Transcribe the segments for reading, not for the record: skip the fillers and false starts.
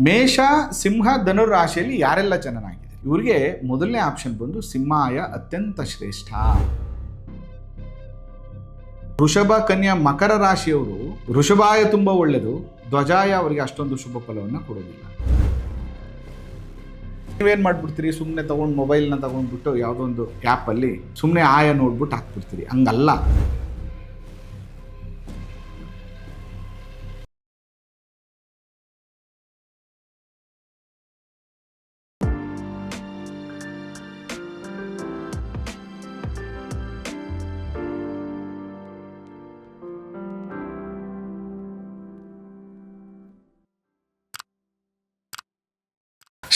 ಮೇಷ ಸಿಂಹ ಧನುರ್ ರಾಶಿಯಲ್ಲಿ ಯಾರೆಲ್ಲ ಜನನಾಗಿದೆ? ಇವರಿಗೆ ಮೊದಲನೇ ಆಪ್ಷನ್ ಬಂದು ಸಿಂಹಾಯ ಅತ್ಯಂತ ಶ್ರೇಷ್ಠ. ವೃಷಭ ಕನ್ಯಾ ಮಕರ ರಾಶಿಯವರು ವೃಷಭಾಯ ತುಂಬಾ ಒಳ್ಳೆಯದು, ಧ್ವಜಾಯ ಅವರಿಗೆ ಅಷ್ಟೊಂದು ಶುಭ ಫಲವನ್ನು ಕೊಡೋದಿಲ್ಲ. ನೀವೇನು ಮಾಡ್ಬಿಡ್ತೀರಿ, ಸುಮ್ಮನೆ ತಗೊಂಡು ಮೊಬೈಲ್ನ ತಗೊಂಡ್ಬಿಟ್ಟು ಯಾವುದೋ ಒಂದು ಆ್ಯಪಲ್ಲಿ ಸುಮ್ಮನೆ ಆಯ ನೋಡ್ಬಿಟ್ಟು ಹಾಕ್ಬಿಡ್ತೀರಿ. ಹಂಗಲ್ಲ.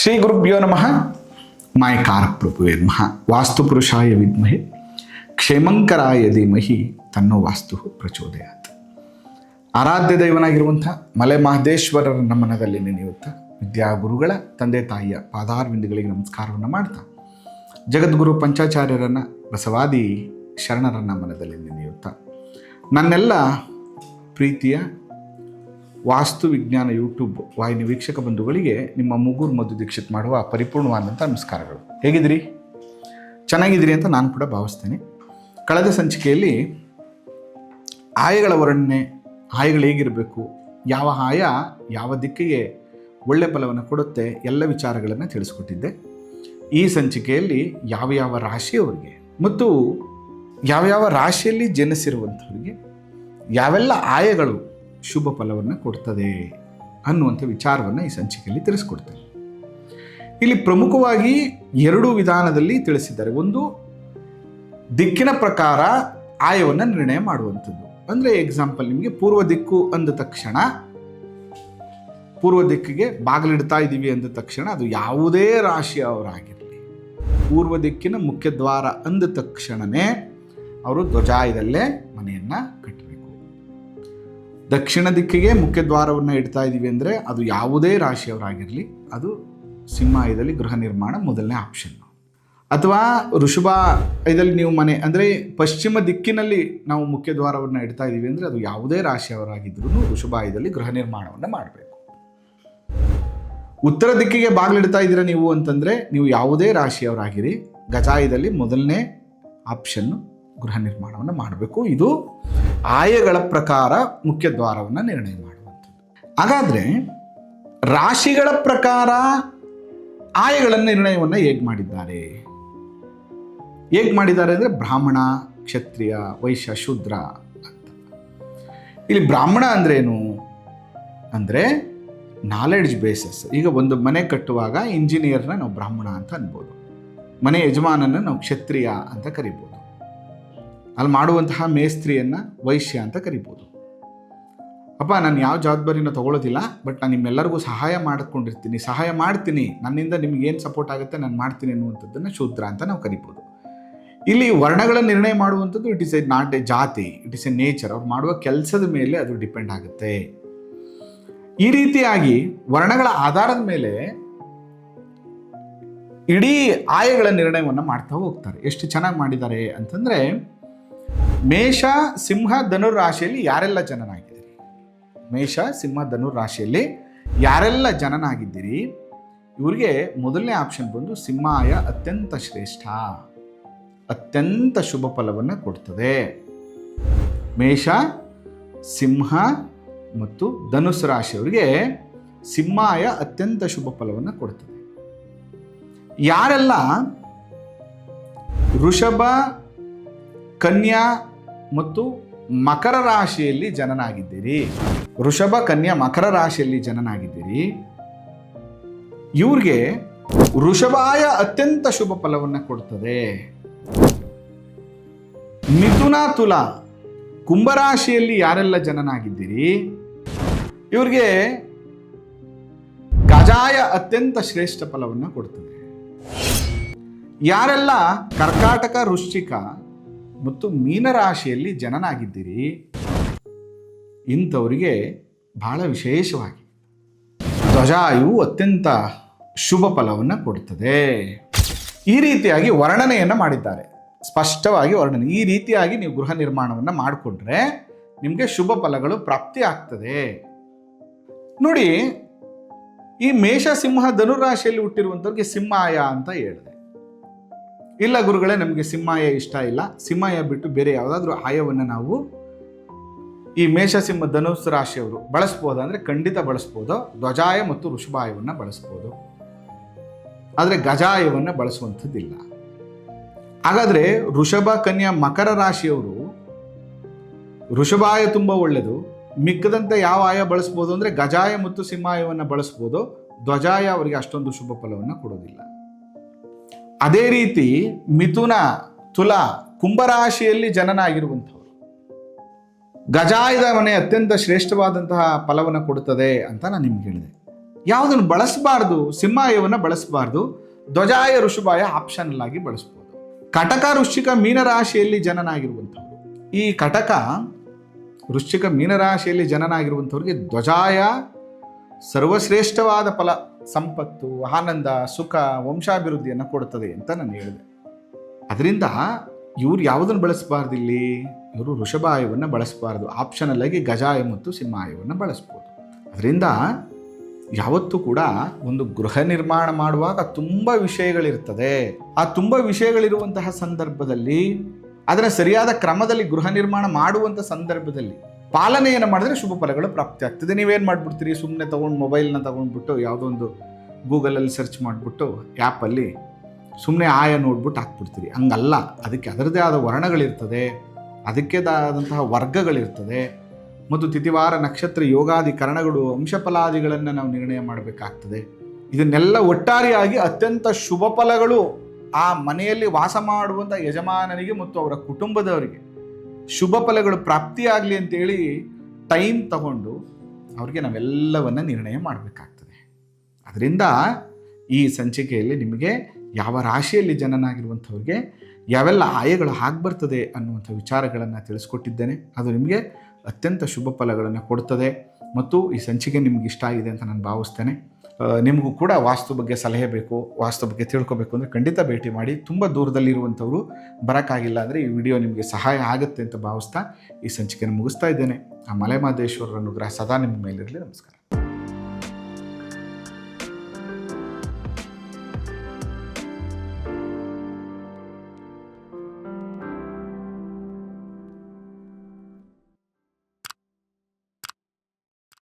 ಶ್ರೀ ಗುರುಭ್ಯೋ ನಮಃ. ಮಾಯಕಾರ ಪ್ರಭುವೇ ನಮಃ. ವಾಸ್ತುಪುರುಷಾಯ ವಿದ್ಮಹೆ ಕ್ಷೇಮಂಕರಾಯ ಧೀಮಹಿ ತನ್ನೋ ವಾಸ್ತು ಪ್ರಚೋದಯಾತ್. ಆರಾಧ್ಯ ದೈವನಾಗಿರುವಂಥ ಮಲೆ ಮಹದೇಶ್ವರರ ನಮನದಲ್ಲಿ ನೆನೆಯುತ್ತಾ ವಿದ್ಯಾಗುರುಗಳ ತಂದೆ ತಾಯಿಯ ಪಾದಾರವಿಂದಗಳಿಗೆ ನಮಸ್ಕಾರವನ್ನು ಮಾಡ್ತಾ ಜಗದ್ಗುರು ಪಂಚಾಚಾರ್ಯರನ್ನು ಬಸವಾದಿ ಶರಣರನ್ನ ಮನದಲ್ಲಿ ನೆನೆಯುತ್ತಾ ನನ್ನೆಲ್ಲ ಪ್ರೀತಿಯ ವಾಸ್ತು ವಿಜ್ಞಾನ ಯೂಟ್ಯೂಬ್ ವಾಹಿನಿ ವೀಕ್ಷಕ ಬಂಧುಗಳಿಗೆ ನಿಮ್ಮ ಮುಗುರು ಮಧು ದೀಕ್ಷಿತ್ ಮಾಡುವ ಪರಿಪೂರ್ಣವಾದಂಥ ನಮಸ್ಕಾರಗಳು. ಹೇಗಿದ್ದೀರಿ? ಚೆನ್ನಾಗಿದ್ದೀರಿ ಅಂತ ನಾನು ಕೂಡ ಭಾವಿಸ್ತೇನೆ. ಕಳೆದ ಸಂಚಿಕೆಯಲ್ಲಿ ಆಯಗಳ ವರ್ಣನೆ, ಆಯಗಳು ಹೇಗಿರಬೇಕು, ಯಾವ ಆಯ ಯಾವ ದಿಕ್ಕಿಗೆ ಒಳ್ಳೆ ಫಲವನ್ನು ಕೊಡುತ್ತೆ, ಎಲ್ಲ ವಿಚಾರಗಳನ್ನು ತಿಳಿಸ್ಕೊಟ್ಟಿದ್ದೆ. ಈ ಸಂಚಿಕೆಯಲ್ಲಿ ಯಾವ ರಾಶಿಯವರಿಗೆ ಮತ್ತು ಯಾವ ರಾಶಿಯಲ್ಲಿ ಜನಿಸಿರುವಂಥವರಿಗೆ ಯಾವೆಲ್ಲ ಆಯಗಳು ಶುಭ ಫಲವನ್ನು ಕೊಡ್ತದೆ ಅನ್ನುವಂಥ ವಿಚಾರವನ್ನು ಈ ಸಂಚಿಕೆಯಲ್ಲಿ ತಿಳಿಸ್ಕೊಡ್ತೇನೆ. ಇಲ್ಲಿ ಪ್ರಮುಖವಾಗಿ ಎರಡು ವಿಧಾನದಲ್ಲಿ ತಿಳಿಸಿದ್ದಾರೆ. ಒಂದು, ದಿಕ್ಕಿನ ಪ್ರಕಾರ ಆಯವನ್ನು ನಿರ್ಣಯ ಮಾಡುವಂಥದ್ದು. ಅಂದರೆ ಎಕ್ಸಾಂಪಲ್, ನಿಮಗೆ ಪೂರ್ವ ದಿಕ್ಕು ಅಂದ ತಕ್ಷಣ, ಪೂರ್ವ ದಿಕ್ಕಿಗೆ ಬಾಗಿಲಿಡ್ತಾ ಇದ್ದೀವಿ ಅಂದ ತಕ್ಷಣ ಅದು ಯಾವುದೇ ರಾಶಿಯವರಾಗಿರಲಿ, ಪೂರ್ವ ದಿಕ್ಕಿನ ಮುಖ್ಯ ದ್ವಾರ ಅಂದ ತಕ್ಷಣವೇ ಅವರು ಧ್ವಜಾಯದಲ್ಲೇ ಮನೆಯನ್ನು ಕಟ್ಟಬೇಕು. ದಕ್ಷಿಣ ದಿಕ್ಕಿಗೆ ಮುಖ್ಯ ದ್ವಾರವನ್ನು ಇಡ್ತಾ ಇದ್ದೀವಿ ಅಂದರೆ ಅದು ಯಾವುದೇ ರಾಶಿಯವರಾಗಿರಲಿ, ಅದು ಸಿಂಹಾಯದಲ್ಲಿ ಗೃಹ ನಿರ್ಮಾಣ ಮೊದಲನೇ ಆಪ್ಷನ್ನು. ಅಥವಾ ಋಷಭ ಇದರಲ್ಲಿ ನೀವು ಮನೆ ಅಂದರೆ ಪಶ್ಚಿಮ ದಿಕ್ಕಿನಲ್ಲಿ ನಾವು ಮುಖ್ಯ ದ್ವಾರವನ್ನು ಇಡ್ತಾ ಇದ್ದೀವಿ ಅಂದರೆ ಅದು ಯಾವುದೇ ರಾಶಿಯವರಾಗಿದ್ರೂ ಋಷಭಾಯದಲ್ಲಿ ಗೃಹ ನಿರ್ಮಾಣವನ್ನು ಮಾಡಬೇಕು. ಉತ್ತರ ದಿಕ್ಕಿಗೆ ಬಾಗಿಲಿಡ್ತಾ ಇದ್ದೀರಾ ನೀವು ಅಂತಂದರೆ ನೀವು ಯಾವುದೇ ರಾಶಿಯವರಾಗಿರಿ, ಗಜಾಯದಲ್ಲಿ ಮೊದಲನೇ ಆಪ್ಷನ್ನು ಗೃಹ ನಿರ್ಮಾಣವನ್ನು ಮಾಡಬೇಕು. ಇದು ಆಯಗಳ ಪ್ರಕಾರ ಮುಖ್ಯ ದ್ವಾರವನ್ನು ನಿರ್ಣಯ ಮಾಡುವಂಥದ್ದು. ಹಾಗಾದರೆ ರಾಶಿಗಳ ಪ್ರಕಾರ ಆಯಗಳ ನಿರ್ಣಯವನ್ನು ಹೇಗೆ ಮಾಡಿದ್ದಾರೆ ಅಂದರೆ ಬ್ರಾಹ್ಮಣ, ಕ್ಷತ್ರಿಯ, ವೈಶ್ಯ, ಶೂದ್ರ ಅಂತ. ಇಲ್ಲಿ ಬ್ರಾಹ್ಮಣ ಅಂದ್ರೇನು ಅಂದರೆ ನಾಲೆಡ್ಜ್ ಬೇಸಸ್. ಈಗ ಒಂದು ಮನೆ ಕಟ್ಟುವಾಗ ಇಂಜಿನಿಯರ್ನ ನಾವು ಬ್ರಾಹ್ಮಣ ಅಂತ ಅನ್ಬೋದು, ಮನೆ ಯಜಮಾನನ ನಾವು ಕ್ಷತ್ರಿಯ ಅಂತ ಕರಿಬೋದು, ಅಲ್ಲಿ ಮಾಡುವಂತಹ ಮೇಸ್ತ್ರಿಯನ್ನು ವೈಶ್ಯ ಅಂತ ಕರಿಬೋದು. ಅಪ್ಪ, ನಾನು ಯಾವ ಜವಾಬ್ದಾರಿನ ತೊಗೊಳ್ಳೋದಿಲ್ಲ, ಬಟ್ ನಾನು ನಿಮ್ಮೆಲ್ಲರಿಗೂ ಸಹಾಯ ಮಾಡ್ತೀನಿ, ನನ್ನಿಂದ ನಿಮ್ಗೆ ಏನು ಸಪೋರ್ಟ್ ಆಗುತ್ತೆ ನಾನು ಮಾಡ್ತೀನಿ ಅನ್ನುವಂಥದ್ದನ್ನು ಶೂದ್ರ ಅಂತ ನಾವು ಕರಿಬೋದು. ಇಲ್ಲಿ ವರ್ಣಗಳ ನಿರ್ಣಯ ಮಾಡುವಂಥದ್ದು it is A not A ಜಾತಿ, ಇಟ್ ಇಸ್ ಎ ನೇಚರ್. ಅವ್ರು ಮಾಡುವ ಕೆಲಸದ ಮೇಲೆ ಅದು ಡಿಪೆಂಡ್ ಆಗುತ್ತೆ. ಈ ರೀತಿಯಾಗಿ ವರ್ಣಗಳ ಆಧಾರದ ಮೇಲೆ ಇಡೀ ಆಯಗಳ ನಿರ್ಣಯವನ್ನು ಮಾಡ್ತಾ ಹೋಗ್ತಾರೆ. ಎಷ್ಟು ಚೆನ್ನಾಗಿ ಮಾಡಿದ್ದಾರೆ ಅಂತಂದರೆ, ಮೇಷ ಸಿಂಹ ಧನುರ್ ರಾಶಿಯಲ್ಲಿ ಯಾರೆಲ್ಲ ಜನನಾಗಿದ್ದೀರಿ, ಮೇಷ ಸಿಂಹ ಧನುರ್ ರಾಶಿಯಲ್ಲಿ ಯಾರೆಲ್ಲ ಜನನಾಗಿದ್ದೀರಿ ಇವರಿಗೆ ಮೊದಲನೇ ಆಪ್ಷನ್ ಬಂದು ಸಿಂಹಾಯ ಅತ್ಯಂತ ಶ್ರೇಷ್ಠ, ಅತ್ಯಂತ ಶುಭ ಫಲವನ್ನು ಕೊಡ್ತದೆ. ಮೇಷ, ಸಿಂಹ ಮತ್ತು ಧನುಸ್ ರಾಶಿಯವರಿಗೆ ಸಿಂಹಾಯ ಅತ್ಯಂತ ಶುಭ ಫಲವನ್ನು ಕೊಡ್ತದೆ. ಯಾರೆಲ್ಲ ವೃಷಭ, ಕನ್ಯಾ ಮತ್ತು ಮಕರ ರಾಶಿಯಲ್ಲಿ ಜನನಾಗಿದ್ದೀರಿ, ವೃಷಭ, ಕನ್ಯಾ, ಮಕರ ರಾಶಿಯಲ್ಲಿ ಜನನಾಗಿದ್ದೀರಿ, ಇವ್ರಿಗೆ ವೃಷಭಾಯ ಅತ್ಯಂತ ಶುಭ ಫಲವನ್ನು ಕೊಡ್ತದೆ. ಮಿಥುನ, ತುಲ, ಕುಂಭರಾಶಿಯಲ್ಲಿ ಯಾರೆಲ್ಲ ಜನನಾಗಿದ್ದೀರಿ ಇವ್ರಿಗೆ ಗಜಾಯ ಅತ್ಯಂತ ಶ್ರೇಷ್ಠ ಫಲವನ್ನು ಕೊಡ್ತದೆ. ಯಾರೆಲ್ಲ ಕರ್ಕಾಟಕ, ವೃಶ್ಚಿಕ ಮತ್ತು ಮೀನರಾಶಿಯಲ್ಲಿ ಜನನಾಗಿದ್ದೀರಿ ಇಂಥವರಿಗೆ ಬಹಳ ವಿಶೇಷವಾಗಿ ಧ್ವಜಾಯು ಅತ್ಯಂತ ಶುಭ ಫಲವನ್ನು ಕೊಡ್ತದೆ. ಈ ರೀತಿಯಾಗಿ ವರ್ಣನೆಯನ್ನು ಮಾಡಿದ್ದಾರೆ, ಸ್ಪಷ್ಟವಾಗಿ ವರ್ಣನೆ. ಈ ರೀತಿಯಾಗಿ ನೀವು ಗೃಹ ನಿರ್ಮಾಣವನ್ನು ಮಾಡಿಕೊಂಡ್ರೆ ನಿಮಗೆ ಶುಭ ಫಲಗಳು ಪ್ರಾಪ್ತಿ ಆಗ್ತದೆ. ನೋಡಿ, ಈ ಮೇಷ ಸಿಂಹ ಧನುರಾಶಿಯಲ್ಲಿ ಹುಟ್ಟಿರುವಂಥವ್ರಿಗೆ ಸಿಂಹಾಯ ಅಂತ ಹೇಳಿದೆ. ಇಲ್ಲ ಗುರುಗಳೇ, ನಮಗೆ ಸಿಂಹಾಯ ಇಷ್ಟ ಇಲ್ಲ, ಸಿಂಹಾಯ ಬಿಟ್ಟು ಬೇರೆ ಯಾವುದಾದ್ರೂ ಆಯವನ್ನು ನಾವು ಈ ಮೇಷ ಸಿಂಹ ಧನುಸ್ ರಾಶಿಯವರು ಬಳಸ್ಬೋದಾ ಅಂದರೆ ಖಂಡಿತ ಬಳಸ್ಬೋದು. ಧ್ವಜಾಯ ಮತ್ತು ಋಷಭಾಯವನ್ನು ಬಳಸ್ಬೋದು, ಆದರೆ ಗಜಾಯವನ್ನು ಬಳಸುವಂಥದ್ದಿಲ್ಲ. ಹಾಗಾದರೆ ವೃಷಭ, ಕನ್ಯಾ, ಮಕರ ರಾಶಿಯವರು ವೃಷಭಾಯ ತುಂಬ ಒಳ್ಳೆಯದು, ಮಿಕ್ಕದಂತೆ ಯಾವ ಆಯ ಬಳಸ್ಬೋದು ಅಂದರೆ ಗಜಾಯ ಮತ್ತು ಸಿಂಹಾಯವನ್ನು ಬಳಸ್ಬೋದು. ಧ್ವಜಾಯ ಅವರಿಗೆ ಅಷ್ಟೊಂದು ಶುಭ ಫಲವನ್ನು ಕೊಡೋದಿಲ್ಲ. ಅದೇ ರೀತಿ ಮಿಥುನ, ತುಲ, ಕುಂಭರಾಶಿಯಲ್ಲಿ ಜನನಾಗಿರುವಂಥವ್ರು ಗಜಾಯದ ಮನೆ ಅತ್ಯಂತ ಶ್ರೇಷ್ಠವಾದಂತಹ ಫಲವನ್ನು ಕೊಡುತ್ತದೆ ಅಂತ ನಾನು ನಿಮ್ಗೆ ಹೇಳಿದೆ. ಯಾವುದನ್ನು ಬಳಸಬಾರ್ದು? ಸಿಂಹಾಯವನ್ನು ಬಳಸಬಾರ್ದು. ಧ್ವಜಾಯ ಋಷಭಾಯ ಆಪ್ಷನಲ್ ಆಗಿ ಬಳಸ್ಬೋದು. ಕಟಕ, ವೃಶ್ಚಿಕ, ಮೀನರಾಶಿಯಲ್ಲಿ ಜನನಾಗಿರುವಂಥವ್ರು, ಈ ಕಟಕ, ವೃಶ್ಚಿಕ, ಮೀನರಾಶಿಯಲ್ಲಿ ಜನನಾಗಿರುವಂಥವ್ರಿಗೆ ಧ್ವಜಾಯ ಸರ್ವಶ್ರೇಷ್ಠವಾದ ಫಲ, ಸಂಪತ್ತು, ಆನಂದ, ಸುಖ, ವಂಶಾಭಿವೃದ್ಧಿಯನ್ನು ಕೊಡುತ್ತದೆ ಅಂತ ನಾನು ಹೇಳಿದೆ. ಅದರಿಂದ ಇವ್ರು ಯಾವುದನ್ನು ಬಳಸಬಾರ್ದು? ಇಲ್ಲಿ ಇವರು ಋಷಭಾಯವನ್ನು ಬಳಸಬಾರ್ದು. ಆಪ್ಷನಲ್ ಆಗಿ ಗಜಾಯ ಮತ್ತು ಸಿಂಹಾಯವನ್ನು ಬಳಸ್ಬೋದು. ಅದರಿಂದ ಯಾವತ್ತೂ ಕೂಡ ಒಂದು ಗೃಹ ನಿರ್ಮಾಣ ಮಾಡುವಾಗ ತುಂಬ ವಿಷಯಗಳಿರ್ತದೆ. ಆ ತುಂಬ ವಿಷಯಗಳಿರುವಂತಹ ಸಂದರ್ಭದಲ್ಲಿ ಅದನ್ನು ಸರಿಯಾದ ಕ್ರಮದಲ್ಲಿ ಗೃಹ ನಿರ್ಮಾಣ ಮಾಡುವಂಥ ಸಂದರ್ಭದಲ್ಲಿ ಪಾಲನೆಯನ್ನು ಮಾಡಿದ್ರೆ ಶುಭ ಫಲಗಳು ಪ್ರಾಪ್ತಿ ಆಗ್ತದೆ. ನೀವೇನು ಮಾಡಿಬಿಡ್ತೀರಿ? ಸುಮ್ಮನೆ ತೊಗೊಂಡು ಮೊಬೈಲ್ನ ತೊಗೊಂಡ್ಬಿಟ್ಟು ಯಾವುದೋ ಒಂದು ಗೂಗಲಲ್ಲಿ ಸರ್ಚ್ ಮಾಡಿಬಿಟ್ಟು ಆ್ಯಪಲ್ಲಿ ಸುಮ್ಮನೆ ಆಯ ನೋಡ್ಬಿಟ್ಟು ಹಾಕ್ಬಿಡ್ತೀರಿ. ಹಂಗಲ್ಲ, ಅದಕ್ಕೆ ಅದರದೇ ಆದ ವರ್ಣಗಳಿರ್ತದೆ, ಅದಕ್ಕೆ ಆದಂತಹ ವರ್ಗಗಳಿರ್ತದೆ, ಮತ್ತು ತಿಥಿವಾರ, ನಕ್ಷತ್ರ, ಯೋಗಾದಿ ಕರಣಗಳು, ಅಂಶಫಲಾದಿಗಳನ್ನು ನಾವು ನಿರ್ಣಯ ಮಾಡಬೇಕಾಗ್ತದೆ. ಇದನ್ನೆಲ್ಲ ಒಟ್ಟಾರೆಯಾಗಿ ಅತ್ಯಂತ ಶುಭ ಫಲಗಳು ಆ ಮನೆಯಲ್ಲಿ ವಾಸ ಮಾಡುವಂಥ ಯಜಮಾನನಿಗೆ ಮತ್ತು ಅವರ ಕುಟುಂಬದವರಿಗೆ ಶುಭ ಫಲಗಳು ಪ್ರಾಪ್ತಿಯಾಗಲಿ ಅಂತೇಳಿ ಟೈಮ್ ತಗೊಂಡು ಅವ್ರಿಗೆ ನಾವೆಲ್ಲವನ್ನು ನಿರ್ಣಯ ಮಾಡಬೇಕಾಗ್ತದೆ. ಅದರಿಂದ ಈ ಸಂಚಿಕೆಯಲ್ಲಿ ನಿಮಗೆ ಯಾವ ರಾಶಿಯಲ್ಲಿ ಜನನಾಗಿರುವಂಥವ್ರಿಗೆ ಯಾವೆಲ್ಲ ಆಯಗಳು ಆಗ್ಬರ್ತದೆ ಅನ್ನುವಂಥ ವಿಚಾರಗಳನ್ನು ತಿಳಿಸ್ಕೊಟ್ಟಿದ್ದೇನೆ. ಅದು ನಿಮಗೆ ಅತ್ಯಂತ ಶುಭ ಫಲಗಳನ್ನು ಕೊಡ್ತದೆ ಮತ್ತು ಈ ಸಂಚಿಕೆ ನಿಮ್ಗೆ ಇಷ್ಟ ಆಗಿದೆ ಅಂತ ನಾನು ಭಾವಿಸ್ತೇನೆ. ನಿಮಗೂ ಕೂಡ ವಾಸ್ತು ಬಗ್ಗೆ ಸಲಹೆ ಬೇಕು, ವಾಸ್ತು ಬಗ್ಗೆ ತಿಳ್ಕೊಬೇಕು ಅಂದರೆ ಖಂಡಿತ ಭೇಟಿ ಮಾಡಿ. ತುಂಬ ದೂರದಲ್ಲಿರುವಂಥವ್ರು ಬರೋಕ್ಕಾಗಿಲ್ಲ ಅಂದರೆ ಈ ವಿಡಿಯೋ ನಿಮಗೆ ಸಹಾಯ ಆಗುತ್ತೆ ಅಂತ ಭಾವಿಸ್ತಾ ಈ ಸಂಚಿಕೆಯನ್ನು ಮುಗಿಸ್ತಾ ಇದ್ದೇನೆ. ಆ ಮಲೆಮಹದೇಶ್ವರರ ಅನುಗ್ರಹ ಸದಾ ನಿಮ್ಮ ಮೇಲಿರಲಿ. ನಮಸ್ಕಾರ.